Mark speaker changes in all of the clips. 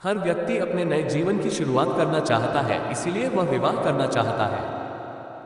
Speaker 1: हर व्यक्ति अपने नए जीवन की शुरुआत करना चाहता है, इसीलिए वह विवाह करना चाहता है।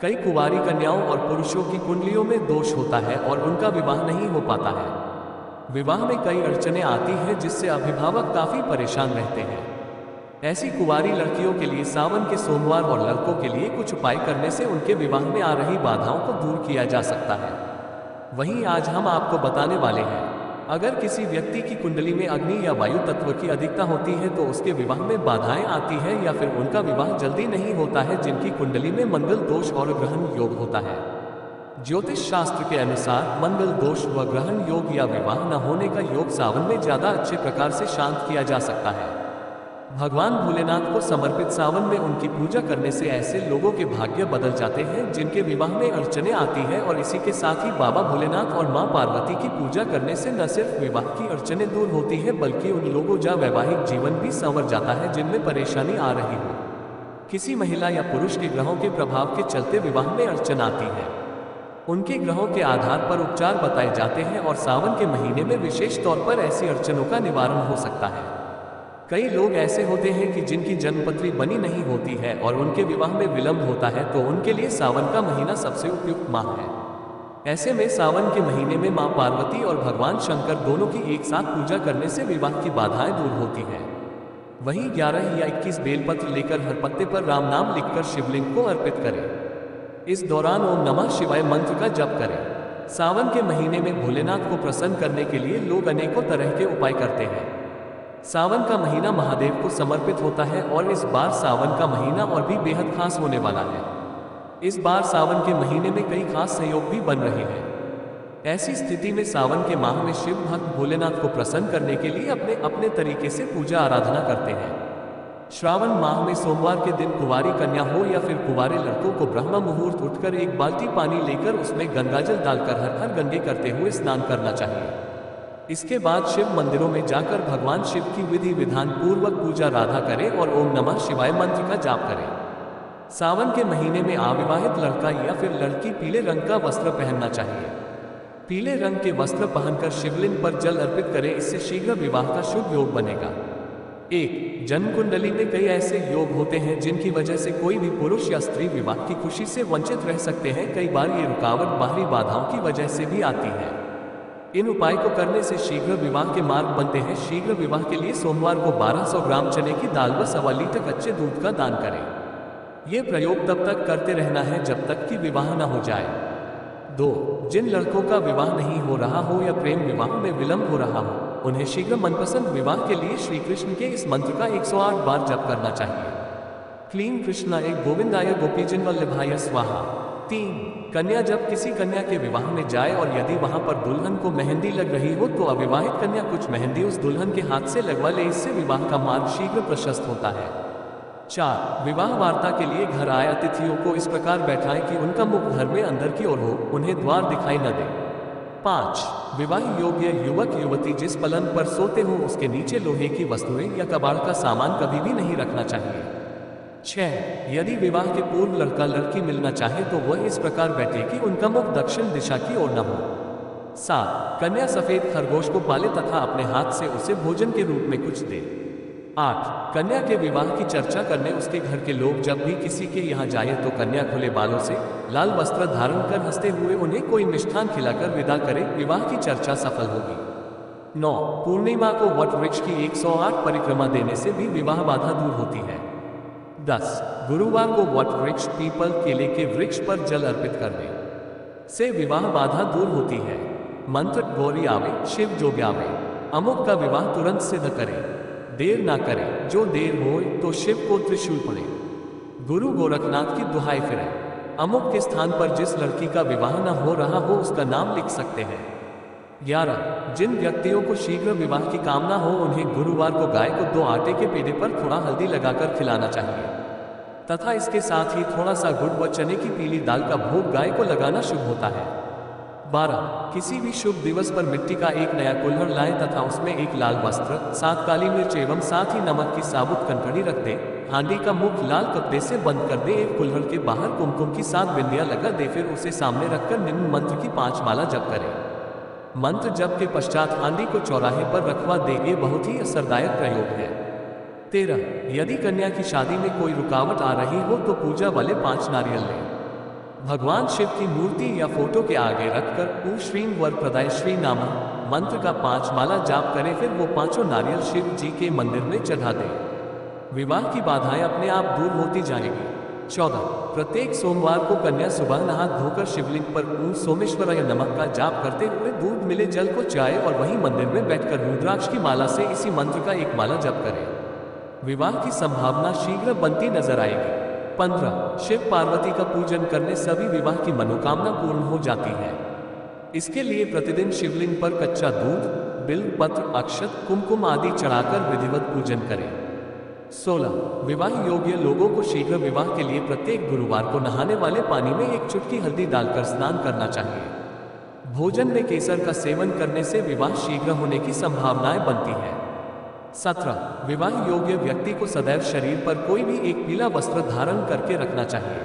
Speaker 1: कई कुंवारी कन्याओं और पुरुषों की कुंडलियों में दोष होता है और उनका विवाह नहीं हो पाता है। विवाह में कई अड़चनें आती हैं जिससे अभिभावक काफी परेशान रहते हैं। ऐसी कुंवारी लड़कियों के लिए सावन के सोमवार और लड़कों के लिए कुछ उपाय करने से उनके विवाह में आ रही बाधाओं को दूर किया जा सकता है। वहीं आज हम आपको बताने वाले हैं, अगर किसी व्यक्ति की कुंडली में अग्नि या वायु तत्व की अधिकता होती है तो उसके विवाह में बाधाएं आती है या फिर उनका विवाह जल्दी नहीं होता है। जिनकी कुंडली में मंगल दोष और ग्रहण योग होता है। ज्योतिष शास्त्र के अनुसार मंगल दोष व ग्रहण योग या विवाह न होने का योग सावन में ज्यादा अच्छे प्रकार से शांत किया जा सकता है। भगवान भोलेनाथ को समर्पित सावन में उनकी पूजा करने से ऐसे लोगों के भाग्य बदल जाते हैं जिनके विवाह में अड़चनें आती हैं। और इसी के साथ ही बाबा भोलेनाथ और मां पार्वती की पूजा करने से न सिर्फ विवाह की अड़चनें दूर होती हैं बल्कि उन लोगों का वैवाहिक जीवन भी संवर जाता है जिनमें परेशानी आ रही हो। किसी महिला या पुरुष के ग्रहों के प्रभाव के चलते विवाह में अड़चन आती है, उनके ग्रहों के आधार पर उपचार बताए जाते हैं और सावन के महीने में विशेष तौर पर ऐसी अड़चनों का निवारण हो सकता है। कई लोग ऐसे होते हैं कि जिनकी जन्मपत्री बनी नहीं होती है और उनके विवाह में विलंब होता है, तो उनके लिए सावन का महीना सबसे उपयुक्त माह है। ऐसे में सावन के महीने में मां पार्वती और भगवान शंकर दोनों की एक साथ पूजा करने से विवाह की बाधाएं दूर होती हैं। वहीं 11 या 21 बेलपत्र लेकर हर पत्ते पर राम नाम लिखकर शिवलिंग को अर्पित करें। इस दौरान ओम नमः शिवाय मंत्र का जप करें। सावन के महीने में भोलेनाथ को प्रसन्न करने के लिए लोग अनेकों तरह के उपाय करते हैं। सावन का महीना महादेव को समर्पित होता है और इस बार सावन का महीना और भी बेहद खास होने वाला है। इस बार सावन के महीने में कई खास संयोग भी बन रहे हैं। ऐसी स्थिति में सावन के माह में शिव भक्त भोलेनाथ को प्रसन्न करने के लिए अपने अपने तरीके से पूजा आराधना करते हैं। श्रावण माह में सोमवार के दिन कुंवारी कन्या हो या फिर कुंवारे लड़कों को ब्रह्म मुहूर्त उठकर एक बाल्टी पानी लेकर उसमें गंगाजल डालकर हर हर गंगे करते हुए स्नान करना चाहिए। इसके बाद शिव मंदिरों में जाकर भगवान शिव की विधि विधान पूर्वक पूजा राधा करें और ओम नमः शिवाय मंत्र का जाप करें। सावन के महीने में अविवाहित लड़का या फिर लड़की पीले रंग का वस्त्र पहनना चाहिए। पीले रंग के वस्त्र पहनकर शिवलिंग पर जल अर्पित करें, इससे शीघ्र विवाह का शुभ योग बनेगा। 1. जन्म कुंडली में कई ऐसे योग होते हैं जिनकी वजह से कोई भी पुरुष या स्त्री विवाह की खुशी से वंचित रह सकते हैं। कई बार ये रुकावट बाहरी बाधाओं की वजह से भी आती है। इन उपाय को करने से शीघ्र विवाह के मार्ग बनते हैं। शीघ्र विवाह के लिए सोमवार को 1200 ग्राम चने की दाल व 1.25 लीटर कच्चे दूध का दान करें। यह प्रयोग तब तक करते रहना है जब तक कि विवाह न हो जाए। 2. जिन लड़कों का विवाह नहीं हो रहा हो या प्रेम विवाह में विलंब हो रहा हो, उन्हें शीघ्र मनपसंद विवाह के लिए श्री कृष्ण के इस मंत्र का 108 बार जप करना चाहिए। क्लीं कृष्णाय गोविंदाय गोपीजन वल्लभाय स्वाहा। 3. कन्या जब किसी कन्या के विवाह में जाए और यदि वहां पर दुल्हन को मेहंदी लग रही हो तो अविवाहित कन्या कुछ मेहंदी उस दुल्हन के हाथ से लगवा ले, इससे विवाह का मार्ग शीघ्र प्रशस्त होता है। 4. विवाह वार्ता के लिए घर आए अतिथियों को इस प्रकार बैठाएं कि उनका मुख घर में अंदर की ओर हो, उन्हें द्वार दिखाई न दे। 5. विवाह योग्य युवक युवती जिस पलंग पर सोते हो उसके नीचे लोहे की वस्तुएं या कबाड़ का सामान कभी भी नहीं रखना चाहिए। 6. यदि विवाह के पूर्व लड़का लड़की मिलना चाहे तो वह इस प्रकार बैठे कि उनका मुख दक्षिण दिशा की ओर न हो। 7. कन्या सफेद खरगोश को पाले तथा अपने हाथ से उसे भोजन के रूप में कुछ दे। 8. कन्या के विवाह की चर्चा करने उसके घर के लोग जब भी किसी के यहाँ जाए तो कन्या खुले बालों से लाल वस्त्र धारण कर हंसते हुए उन्हें कोई मिष्ठान खिलाकर विदा करे, विवाह की चर्चा सफल होगी। 9. पूर्णिमा को वट वृक्ष की 108 परिक्रमा देने से भी विवाह बाधा दूर होती है। 10. गुरुवार को वट वृक्ष पीपल केले के वृक्ष पर जल अर्पित करने से विवाह बाधा दूर होती है। मंत्र गौरी आवे शिव जो ब्यावे। अमुक का विवाह तुरंत सिद्ध करें, देर ना करें, जो देर हो तो शिव को त्रिशूल पड़े। गुरु गोरखनाथ की दुहाई फिरे। अमुक के स्थान पर जिस लड़की का विवाह न हो रहा हो उसका नाम लिख सकते हैं। 11. जिन व्यक्तियों को शीघ्र विवाह की कामना हो उन्हें गुरुवार को गाय को 2 आटे के पेड़े पर थोड़ा हल्दी लगाकर खिलाना चाहिए तथा इसके साथ ही थोड़ा सा गुड़ व चने की पीली दाल का भोग गाय को लगाना शुभ होता है। 12. किसी भी शुभ दिवस पर मिट्टी का एक नया कुल्हड़ लाएं तथा उसमें एक लाल वस्त्र, 7 काली मिर्च एवं साथ ही नमक की साबुत कनकड़ी रख दें। हांडी का मुख लाल कपड़े से बंद कर दें। एक कुल्हड़ के बाहर कुमकुम की 7 बिंदियां लगा दे, फिर उसे सामने रखकर निम्न मंत्र की 5 माला जप करें। मंत्र जप के पश्चात हांडी को चौराहे पर रखवा दे। ये बहुत ही असरदायक प्रयोग है। 13 यदि कन्या की शादी में कोई रुकावट आ रही हो तो पूजा वाले 5 नारियल लें। भगवान शिव की मूर्ति या फोटो के आगे रखकर ऊ श्रीं वर प्रदाय श्री नामा मंत्र का 5 माला जाप करें, फिर वो 5 नारियल शिव जी के मंदिर में चढ़ा दें। विवाह की बाधाएं अपने आप दूर होती जाएंगी। 14 प्रत्येक सोमवार को कन्या सुबह नहा धोकर शिवलिंग पर ओम सोमेश्वराय नमः का जाप करते हुए दूध मिले जल को चाय और वहीं मंदिर में बैठकर रुद्राक्ष की माला से इसी मंत्र का एक माला जप करें। विवाह की संभावना शीघ्र बनती नजर आएगी। 15 शिव पार्वती का पूजन करने सभी विवाह की मनोकामना पूर्ण हो जाती है। इसके लिए प्रतिदिन शिवलिंग पर कच्चा दूध, बिल्व पत्र, अक्षत, कुमकुम आदि चढ़ाकर विधिवत पूजन करें। 16 विवाह योग्य लोगों को शीघ्र विवाह के लिए प्रत्येक गुरुवार को नहाने वाले पानी में 1 चुटकी हल्दी डालकर स्नान करना चाहिए। भोजन में केसर का सेवन करने से विवाह शीघ्र होने की संभावनाएं बनती है। 17 विवाह योग्य व्यक्ति को सदैव शरीर पर कोई भी एक पीला वस्त्र धारण करके रखना चाहिए।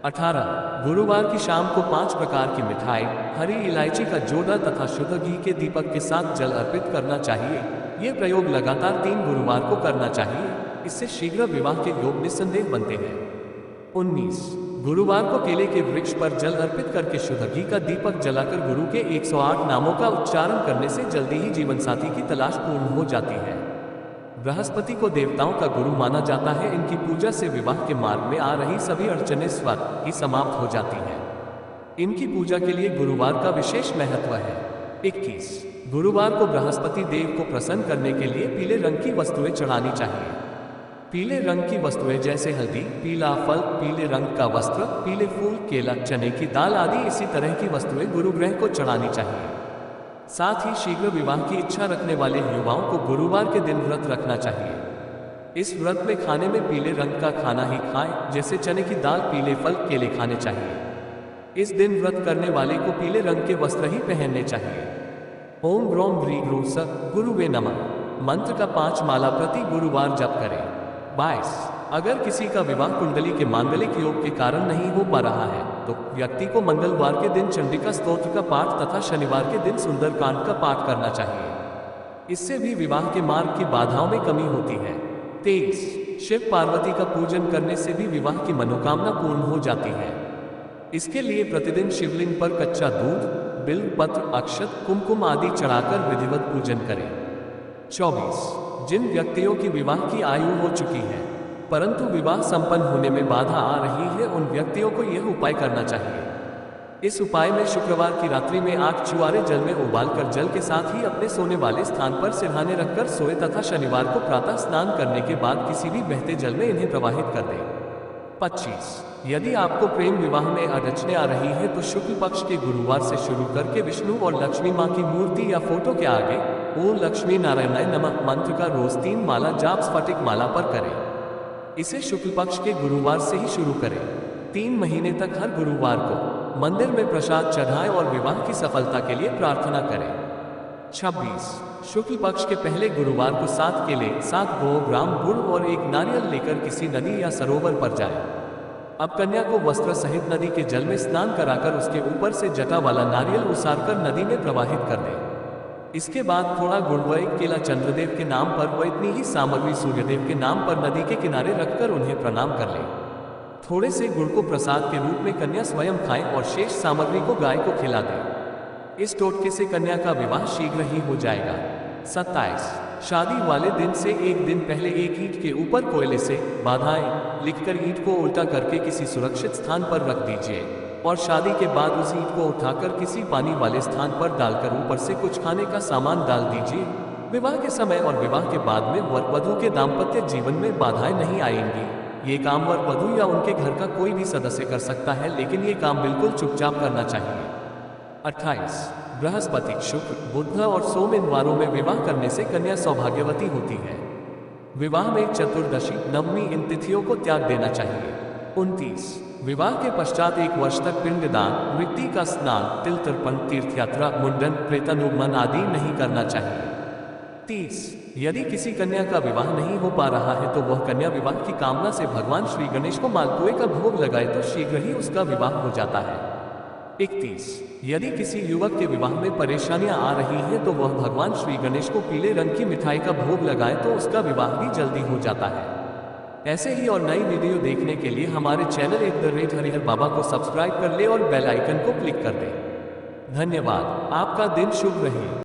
Speaker 1: 18 गुरुवार की शाम को 5 प्रकार की मिठाई, हरी इलायची का जोड़ा तथा शुद्ध घी के दीपक के साथ जल अर्पित करना चाहिए। ये प्रयोग लगातार 3 गुरुवार को करना चाहिए। इससे शीघ्र विवाह के योग निस्संदेह बनते हैं। 19 गुरुवार को केले के वृक्ष पर जल अर्पित करके शुद्ध घी का दीपक जलाकर गुरु के 108 नामों का उच्चारण करने से जल्दी ही जीवन साथी की तलाश पूर्ण हो जाती है। बृहस्पति को देवताओं का गुरु माना जाता है। इनकी पूजा से विवाह के मार्ग में आ रही सभी अड़चनें स्वतः ही समाप्त हो जाती हैं। इनकी पूजा के लिए गुरुवार का विशेष महत्व है। 21 गुरुवार को बृहस्पति देव को प्रसन्न करने के लिए पीले रंग की वस्तुएं चढ़ानी चाहिए। पीले रंग की वस्तुएं जैसे हल्दी, पीला फल, पीले रंग का वस्त्र, पीले फूल, केला, चने की दाल आदि इसी तरह की वस्तुएं गुरुग्रह को चढ़ानी चाहिए। साथ ही शीघ्र विवाह की इच्छा रखने वाले युवाओं को गुरुवार के दिन व्रत रखना चाहिए। इस व्रत में खाने में पीले रंग का खाना ही खाएं, जैसे चने की दाल, पीले फल, केले खाने चाहिए। इस दिन व्रत करने वाले को पीले रंग के वस्त्र ही पहनने चाहिए। ओम ग्रोम ग्री ग्रू स गुरुवे नमः मंत्र का 5 माला प्रति गुरुवार जप करें। 22 अगर किसी का विवाह कुंडली के मांगलिक योग के कारण नहीं हो पा रहा है तो व्यक्ति को मंगलवार के दिन चंडिका स्तोत्र का पाठ तथा शनिवार के दिन सुंदरकांड का पाठ करना चाहिए। इससे भी विवाह के मार्ग की बाधाओं में कमी होती है। 23 शिव पार्वती का पूजन करने से भी विवाह की मनोकामना पूर्ण हो जाती है। इसके लिए प्रतिदिन शिवलिंग पर कच्चा दूध, बिल्व पत्र, अक्षत, कुमकुम आदि चढ़ाकर विधिवत पूजन करें। 24 जिन व्यक्तियों की विवाह की आयु हो चुकी है परंतु विवाह संपन्न होने में बाधा आ रही है, उन व्यक्तियों को यह उपाय करना चाहिए। इस उपाय में शुक्रवार की रात्रि में 8 चुआरे जल में उबालकर जल के साथ ही अपने सोने वाले स्थान पर सिरहाने रखकर सोए तथा शनिवार को प्रातः स्नान करने के बाद किसी भी बहते जल में इन्हें प्रवाहित कर दें। 25 यदि आपको प्रेम विवाह में अड़चनें आ रही है तो शुक्ल पक्ष के गुरुवार से शुरू करके विष्णु और लक्ष्मी माँ की मूर्ति या फोटो के आगे ओम लक्ष्मी नारायणाय नमः मंत्र का रोज 3 माला जाप स्फटिक माला पर करें। इसे शुक्ल पक्ष के गुरुवार से ही शुरू करें। 3 महीने तक हर गुरुवार को मंदिर में प्रसाद चढ़ाएं और विवाह की सफलता के लिए प्रार्थना करें। 26 शुक्ल पक्ष के पहले गुरुवार को 7 केले, 7 ग्राम गुड़ और 1 नारियल लेकर किसी नदी या सरोवर पर जाएं। अब कन्या को वस्त्र सहित नदी के जल में स्नान कराकर उसके ऊपर से जटा वाला नारियल उसारकर नदी में प्रवाहित कर दें। इसके बाद थोड़ा गुड़ व 1 केला चंद्रदेव के नाम पर व इतनी ही सामग्री सूर्यदेव के नाम पर नदी के किनारे रखकर उन्हें प्रणाम कर लें। थोड़े से गुड़ को प्रसाद के रूप में कन्या स्वयं खाएं और शेष सामग्री को गाय को खिला दें। इस टोटके से कन्या का विवाह शीघ्र ही हो जाएगा। 27 शादी वाले दिन से 1 दिन पहले एक ईंट के ऊपर कोयले से बाधाएं लिखकर ईंट को उल्टा करके किसी सुरक्षित स्थान पर रख दीजिए और शादी के बाद उस ईंट को उठाकर किसी पानी वाले स्थान पर डालकर ऊपर से कुछ खाने का सामान डाल दीजिए। विवाह के समय और विवाह के बाद में वर वधू के दाम्पत्य जीवन में बाधाएं नहीं आएंगी। ये काम वर वधू या उनके घर का कोई भी सदस्य कर सकता है, लेकिन ये काम बिल्कुल चुपचाप करना चाहिए। 28 बृहस्पति, शुक्र, बुध और सोम इन वारों में विवाह करने से कन्या सौभाग्यवती होती है। विवाह में चतुर्दशी, नवमी इन तिथियों को त्याग देना चाहिए। 29 विवाह के पश्चात 1 वर्ष तक पिंडदान, मृत्यु का स्नान, तिल तर्पण, तीर्थयात्रा, मुंडन, प्रेतानुगमन आदि नहीं करना चाहिए। 30 यदि किसी कन्या का विवाह नहीं हो पा रहा है तो वह कन्या विवाह की कामना से भगवान श्री गणेश को मालपुए का भोग लगाए तो शीघ्र ही उसका विवाह हो जाता है। 31। यदि किसी युवक के विवाह में परेशानियां आ रही हैं तो वह भगवान श्री गणेश को पीले रंग की मिठाई का भोग लगाए तो उसका विवाह भी जल्दी हो जाता है। ऐसे ही और नई वीडियो देखने के लिए हमारे चैनल @हरिहर बाबा को सब्सक्राइब कर ले और बेल आइकन को क्लिक कर दे। धन्यवाद। आपका दिन शुभ रहे।